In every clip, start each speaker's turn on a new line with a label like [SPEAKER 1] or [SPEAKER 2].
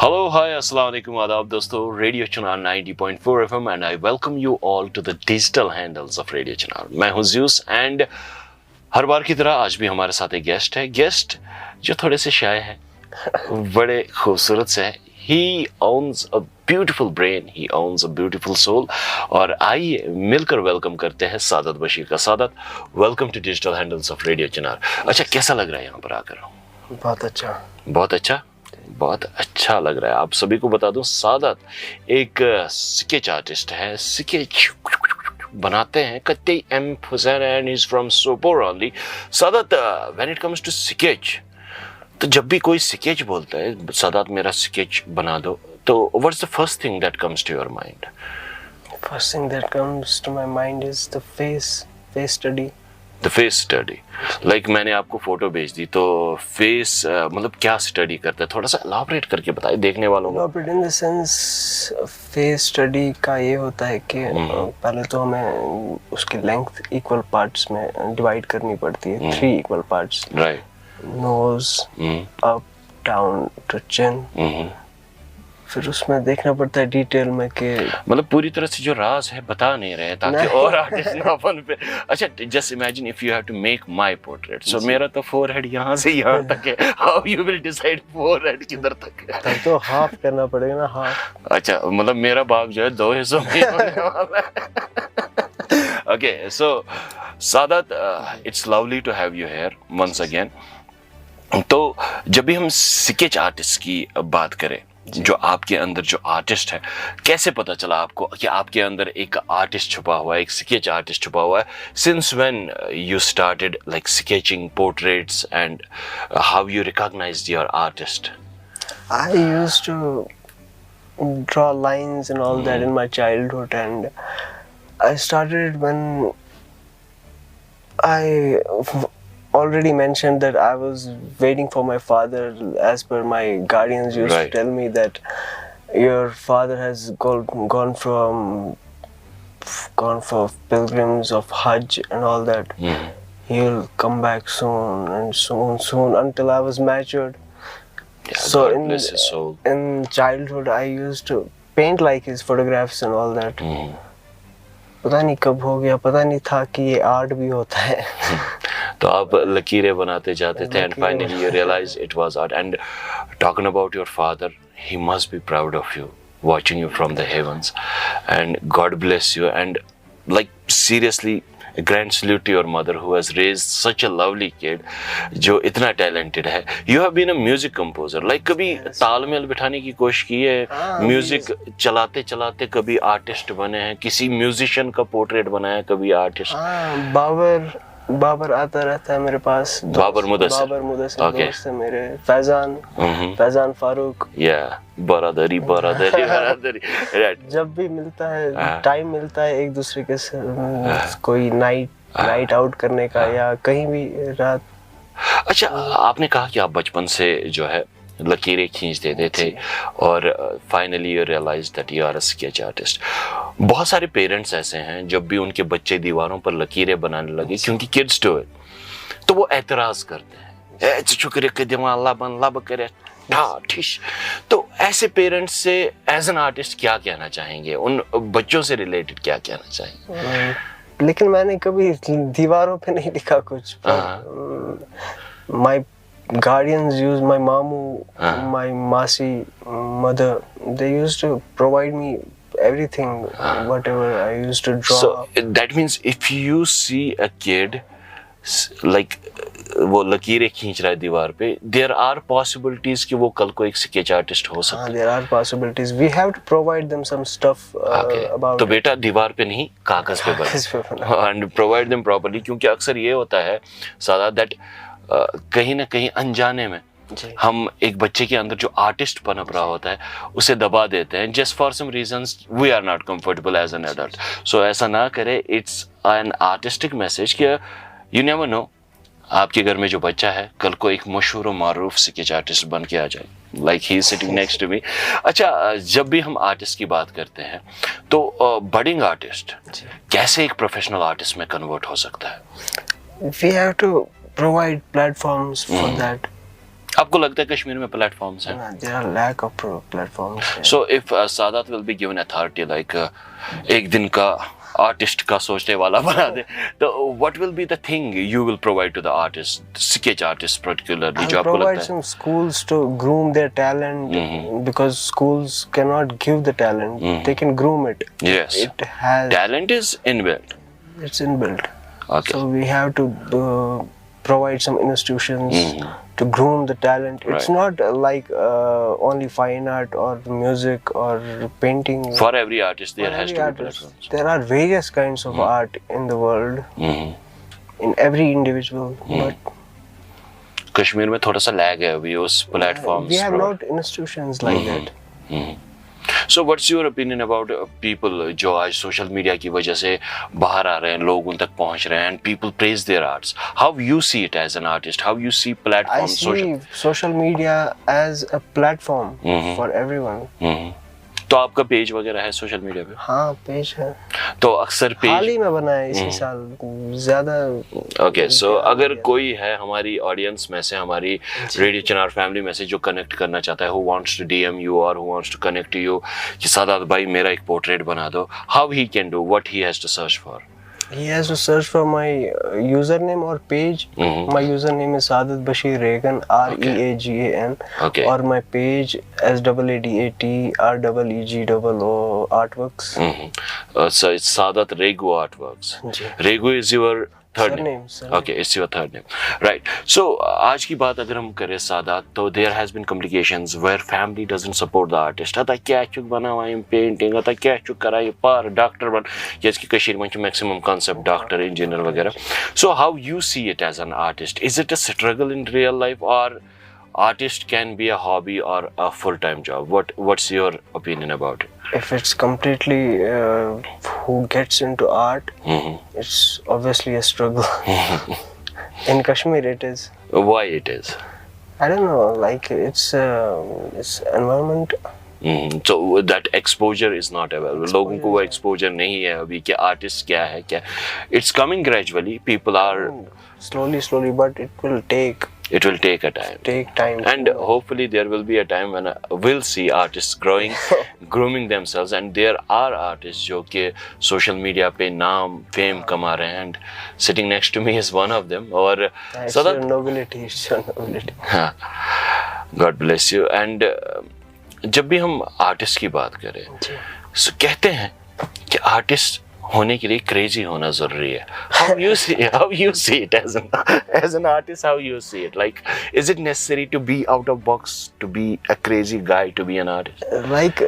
[SPEAKER 1] Hello, hi, assalamu alaikum, आदाब दोस्तों, radio Chunar 90.4 FM and I welcome you all to the digital handles of radio Chunar. मैं हूं Zeus and हर बार की तरह आज भी हमारे साथ एक गेस्ट जो थोड़े से शाय है, बड़े खूबसूरत से है। He owns a beautiful brain, he owns a beautiful soul। और आइए मिलकर वेलकम करते हैं सादत बशीर का। Saadat, welcome to digital handles of Radio Chinar. अच्छा, कैसा लग रहा है यहाँ पर आकर?
[SPEAKER 2] बहुत अच्छा,
[SPEAKER 1] बहुत अच्छा, बहुत अच्छा लग रहा है। आप सभी को बता दूं, सादत एक स्केच आर्टिस्ट है, स्केच बनाते हैं। कत्ते M Hussain and is from Sopore only. Sadat, when it comes to sketch, तो जब भी कोई स्केच बोलता है, सादत मेरा स्केच बना दो, तो what's the first thing that comes to your mind?
[SPEAKER 2] first thing that comes to my mind is the face study.
[SPEAKER 1] The face study. Like मैंने आपको फोटो भेज दी, तो फेस मतलब क्या स्टडी करता है? थोड़ा सा एलाबोरेट करके बताइए देखने वालों को।
[SPEAKER 2] Elaborate in the sense, face study का ये होता है कि पहले तो हमें उसकी लेंथ इक्वल पार्ट्स में डिवाइड करनी पड़ती है, 3 equal parts,
[SPEAKER 1] right.
[SPEAKER 2] Nose, up down to chin. फिर उसमें देखना पड़ता है डिटेल में कि
[SPEAKER 1] मतलब पूरी तरह से जो राज है बता नहीं रहे ताकि और आर्टिस्ट ना बन पे। अच्छा, just imagine if you have to make my portrait, so मेरा तो फोरहेड यहाँ से यहाँ तक है, how you will decide forehead किधर तक है?
[SPEAKER 2] तब तो हाफ करना पड़ेगा ना, हाफ।
[SPEAKER 1] अच्छा, मतलब मेरा बाप जो है 2 हिस्सों में होने वाला है। Okay, so Sadat, it's lovely to have you here once again. तो जब भी हम स्केच आर्टिस्ट की बात करें, जो आपके अंदर जो आर्टिस्ट है, कैसे पता चला आपको कि आपके अंदर एक आर्टिस्ट छुपा हुआ है, एक स्केच आर्टिस्ट छुपा हुआ है? Since when you started like sketching portraits and how you recognised your artist?
[SPEAKER 2] I used to draw lines and all that in my childhood, and I started when I already mentioned that I was waiting for my father. As per my guardians used
[SPEAKER 1] Right.
[SPEAKER 2] to tell me that your father has gone for pilgrims of Hajj and all that. He'll come back soon and soon until I was matured.
[SPEAKER 1] Yeah,
[SPEAKER 2] So
[SPEAKER 1] God bless his soul.
[SPEAKER 2] in childhood I used to paint like his photographs and all that. पता नहीं कब हो गया, पता नहीं था कि ये आर्ट भी होता है।
[SPEAKER 1] तो आप लकीरें बनाते जाते थे and finally you realise it was art. And talking about your father, he must be proud of you, watching you from the heavens, and God bless you, and like seriously a grand salute to your mother who has raised such a lovely kid जो इतना talented है। You have been a music composer, like कभी तालमेल बिठाने की कोशिश की है? म्यूजिक चलाते चलाते कभी आर्टिस्ट बने हैं? किसी म्यूजिशियन का पोर्ट्रेट बनाया है कभी आर्टिस्ट?
[SPEAKER 2] हाँ, बाबर आता रहता है मेरे पास।
[SPEAKER 1] बाबर मुदस्सिर
[SPEAKER 2] okay. दोस्त है मेरे, फैजान फारूक।
[SPEAKER 1] बरादरी right.
[SPEAKER 2] जब भी मिलता है, टाइम मिलता है एक दूसरे के कोई नाइट आउट करने का या कहीं भी रात।
[SPEAKER 1] अच्छा, आपने कहा कि आप बचपन से जो है लकीरें खींच देते थे और finally you realise that you are a sketch artist. बहुत सारे पेरेंट्स ऐसे हैं, जब भी उनके बच्चे दीवारों पर लकीरें बनाने लगे, क्योंकि किड्स डू इट, तो वो एतराज करते हैं, शुक्र के दिमाग लब करे ठिश। तो ऐसे पेरेंट्स से एज एन आर्टिस्ट क्या कहना चाहेंगे? उन बच्चों से रिलेटेड क्या कहना चाहेंगे?
[SPEAKER 2] लेकिन मैंने कभी दीवारों पे नहीं लिखा कुछ। My guardians used, my mamu, my masi, mother, they used to provide me everything, whatever I used to draw.
[SPEAKER 1] So that means if you see a kid like वो लकीरें खींच रहा है दीवार पे, there are possibilities कि वो कल को एक स्केच आर्टिस्ट हो सकता है।
[SPEAKER 2] There are possibilities. We have to provide them some stuff about.
[SPEAKER 1] तो बेटा दीवार पे नहीं, कागज पे बना and provide them properly, क्योंकि अक्सर ये होता है सादा that कहीं ना कहीं अनजाने में हम एक बच्चे के अंदर जो आर्टिस्ट पनप रहा होता है उसे दबा देते हैं, just for some reasons we are not comfortable as an adult. So ऐसा ना करे। इट्स एन आर्टिस्टिक मैसेज कि यू नेवर नो, आपके घर में जो बच्चा है कल को एक मशहूर और मारूफ स्केच आर्टिस्ट बन के आ जाए, like he is sitting next to me. अच्छा, जब भी हम आर्टिस्ट की बात करते हैं तो बडिंग आर्टिस्ट कैसे एक प्रोफेशनल आर्टिस्ट में कन्वर्ट हो सकता है?
[SPEAKER 2] We have to provide platforms for that.
[SPEAKER 1] आपको लगता है कश्मीर में प्लेटफॉर्म्स हैं?
[SPEAKER 2] There are lack of platforms.
[SPEAKER 1] So if Sadat will be given authority like एक दिन का आर्टिस्ट का सोचने वाला बना दे, तो what will be the thing you will provide to the artist, sketch artist particularly, जो
[SPEAKER 2] I'll
[SPEAKER 1] आपको
[SPEAKER 2] provide
[SPEAKER 1] लगता है?
[SPEAKER 2] some schools to groom their talent because schools cannot give the talent. They can groom it.
[SPEAKER 1] Yes.
[SPEAKER 2] It has.
[SPEAKER 1] Talent is inbuilt.
[SPEAKER 2] It's inbuilt.
[SPEAKER 1] Okay.
[SPEAKER 2] So we have to provide some institutions to groom the talent. It's
[SPEAKER 1] Right.
[SPEAKER 2] not like only fine art or music or painting.
[SPEAKER 1] For every artist there
[SPEAKER 2] For
[SPEAKER 1] has
[SPEAKER 2] every
[SPEAKER 1] to be
[SPEAKER 2] artist.
[SPEAKER 1] platforms.
[SPEAKER 2] There are various kinds of art in the world, in every individual. But
[SPEAKER 1] Kashmir में थोड़ा सा lag है अभी उस platforms
[SPEAKER 2] we have
[SPEAKER 1] पर.
[SPEAKER 2] not institutions like that.
[SPEAKER 1] So what's your opinion about people जो आज social media की वजह से बाहर आ रहे हैं, लोग उन तक पहुंच रहे हैं, and people praise their arts? How you see it as an artist? How you see
[SPEAKER 2] I
[SPEAKER 1] platforms?
[SPEAKER 2] see social media as a platform for everyone.
[SPEAKER 1] तो आपका पेज वगैरह है सोशल मीडिया पे?
[SPEAKER 2] हाँ, पेज है.
[SPEAKER 1] तो अक्सर
[SPEAKER 2] हाल
[SPEAKER 1] पेज.
[SPEAKER 2] ही में बना है इसी साल. ज्यादा.
[SPEAKER 1] ओके, सो अगर कोई है हमारी ऑडियंस में से, हमारी रेडियो चिनार फैमिली में से जो कनेक्ट करना चाहता है, who wants to DM you और who wants to connect you कि सादात भाई मेरा एक पोर्ट्रेट बना दो, how he can do, what he has to search for?
[SPEAKER 2] He has to search for my username or page. My username is Saadat Bashir Regan, REAGAN.
[SPEAKER 1] Okay.
[SPEAKER 2] Or my page SAADAT REEGOO Artworks.
[SPEAKER 1] So it's Sadat Regu Artworks.
[SPEAKER 2] जी.
[SPEAKER 1] Regu is your third name.
[SPEAKER 2] Surname.
[SPEAKER 1] Okay, it's your third name. Right. So आज की बात अगर हम करें सादात, तो there has been complications where family doesn't support the artist. आता क्या चुक बना हुआ है पेंटिंग, आता क्या चुक करा ये पार डॉक्टर बन, ये इसकी कश्मीर में मैक्सिमम कॉन्सेप्ट डॉक्टर इंजीनियर वगैरह. So how you see it as an artist? Is it a struggle in real life or artist can be a hobby or a full-time job? What's your opinion about it?
[SPEAKER 2] If it's completely who gets into art, it's obviously a struggle. In Kashmir, it is.
[SPEAKER 1] Why it is?
[SPEAKER 2] I don't know. Like it's environment.
[SPEAKER 1] So that exposure is not available. लोगों को वो exposure नहीं है अभी कि artist क्या है क्या. It's coming gradually. People are
[SPEAKER 2] Slowly, but it will take
[SPEAKER 1] a time.
[SPEAKER 2] Take time.
[SPEAKER 1] And hopefully there will be a time when we'll see artists growing, grooming themselves, and there are artists जो कि social media पे नाम, fame कमा रहे हैं, and sitting next to me is one of them. और
[SPEAKER 2] It's
[SPEAKER 1] Sadat,
[SPEAKER 2] your nobility. It's your nobility.
[SPEAKER 1] हाँ, God bless you. And जब भी हम आर्टिस्ट की बात करें, so कहते हैं कि आर्टिस्ट होने के लिए क्रेजी होना जरूरी है. How you see it as an artist? How you see it? Like, is it necessary to be out of box, to be a crazy guy, to be an artist?
[SPEAKER 2] Like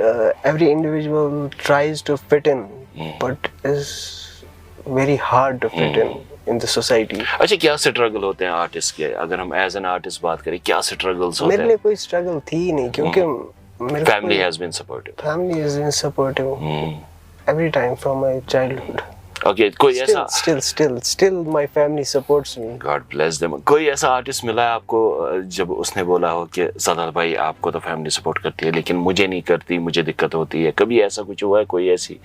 [SPEAKER 2] every individual tries to fit in, but is very hard to fit in the society.
[SPEAKER 1] अच्छा, क्या struggle होते हैं artist के? अगर हम as an artist बात करें, क्या स्ट्रगल्स होते
[SPEAKER 2] मेरे
[SPEAKER 1] हैं?
[SPEAKER 2] लिए कोई स्ट्रगल थी नहीं क्योंकि मेरे
[SPEAKER 1] Family has been supportive.
[SPEAKER 2] family has been supportive every time from my childhood.
[SPEAKER 1] Okay, कोई ऐसा
[SPEAKER 2] Still my family supports me.
[SPEAKER 1] God bless them. कोई ऐसा आर्टिस्ट मिला है आपको जब उसने बोला हो कि सादात भाई आपको तो फैमिली सपोर्ट करती है लेकिन मुझे नहीं करती, मुझे दिक्कत होती है? कभी ऐसा कुछ हुआ है? कोई ऐसी?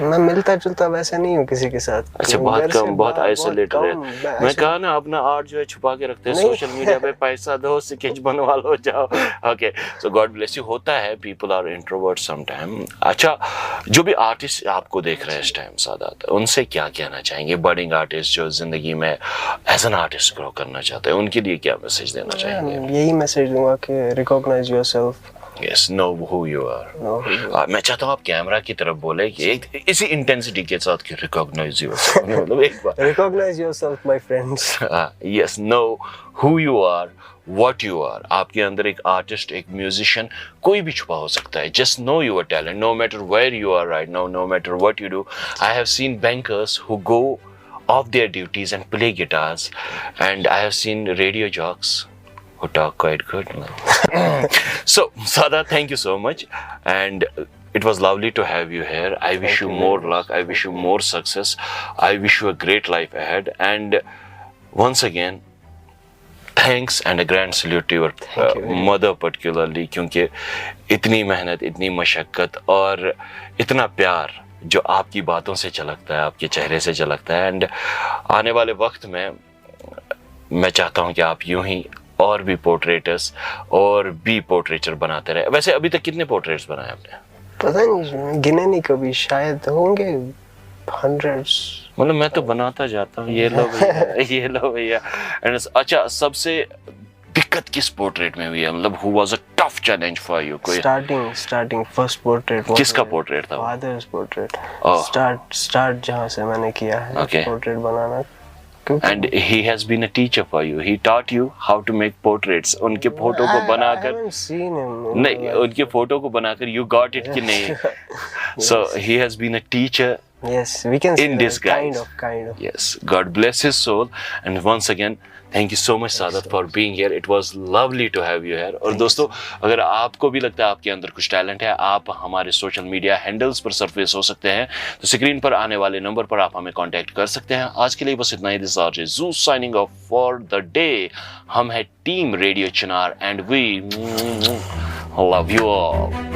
[SPEAKER 2] मैं मिलता जुलता वैसे नहीं हूँ किसी के साथ.
[SPEAKER 1] अच्छा, बहुत कम, बहुत आइसोलेटेड है. मैं कहा ना अपना आर्ट जो है छुपा के रखते हैं, सोशल मीडिया पे पैसा दो, स्केच बनवा लो, जाओ. Okay, so God bless you. होता है, people are introvert some time. अच्छा, जो भी आर्टिस्ट आपको देख रहे हैं इस टाइम सादात, उनसे क्या कहना चाहेंगे? बर्डिंग आर्टिस्ट जो जिंदगी में एज एन आर्टिस्ट ग्रो करना चाहते हैं, उनके लिए क्या मैसेज देना चाहेंगे?
[SPEAKER 2] यही मैसेज दूंगा कि recognise yourself.
[SPEAKER 1] Yes, know who you are. मैं चाहता हूँ आप कैमरा की तरफ बोले कि इसी इंटेंसिटी के साथ कि recognize yourself. मतलब एक बार
[SPEAKER 2] Recognize yourself, my friends.
[SPEAKER 1] Yes, know who you are, what you are. आपके अंदर एक आर्टिस्ट, एक म्यूजिशियन, कोई भी छुपा हो सकता है. Just know your talent, no matter where you are right now, no matter what you do. I have seen bankers who go off their duties and play guitars, and I have seen radio jocks who talk quite good. So, Sada, thank you so much, and it was lovely to have you here. I wish you more luck. I wish you more success. I wish you a great life ahead. And once again, thanks and a grand salute to your mother particularly, क्योंकि इतनी मेहनत, इतनी मशक्कत और इतना प्यार जो आपकी बातों से झलकता है, आपके चेहरे से झलकता है. एंड आने वाले वक्त में मैं चाहता हूँ कि आप यूं ही और भी पोर्ट्रेटर्स और भी पोर्ट्रेचर बनाते रहे। वैसे अभी तक कितने पोर्ट्रेट्स बनाए आपने?
[SPEAKER 2] पता नहीं, गिने नहीं कभी, शायद होंगे हंड्रेड्स।
[SPEAKER 1] मतलब मैं तो बनाता जाता हूँ, ये लो भैया ये लो भैया। एंड अच्छा, सबसे दिक्कत किस पोर्ट्रेट में हुई है? मतलब who was a tough challenge for you? कोई
[SPEAKER 2] स्टार्टिंग फर्स्ट पोर्ट्रेट।
[SPEAKER 1] किसका पोर्ट्रेट था?
[SPEAKER 2] Father's portrait.
[SPEAKER 1] Oh.
[SPEAKER 2] स्टार्ट जहाँ से मैंने किया है पोर्ट्रेट बनाना।
[SPEAKER 1] And he has been a teacher for you. He taught you how to make portraits. उनके फोटो को बनाकर, नहीं, उनके फोटो को बनाकर you got it कि नहीं? So he has been a teacher.
[SPEAKER 2] Yes, we can say
[SPEAKER 1] in disguise.
[SPEAKER 2] Kind of.
[SPEAKER 1] Yes, God bless his soul. And once again, thank you so much, Saadat, for being here. It was lovely to have you here. और दोस्तों, अगर आपको भी लगता है आपके अंदर कुछ टैलेंट है, आप हमारे सोशल मीडिया हैंडल्स पर सरफेस हो सकते हैं, तो स्क्रीन पर आने वाले नंबर पर आप हमें कांटेक्ट कर सकते हैं। आज के लिए बस इतना ही। दिस आरजे ज़ू signing off for the day. हम है team Radio Chinar and we love you all.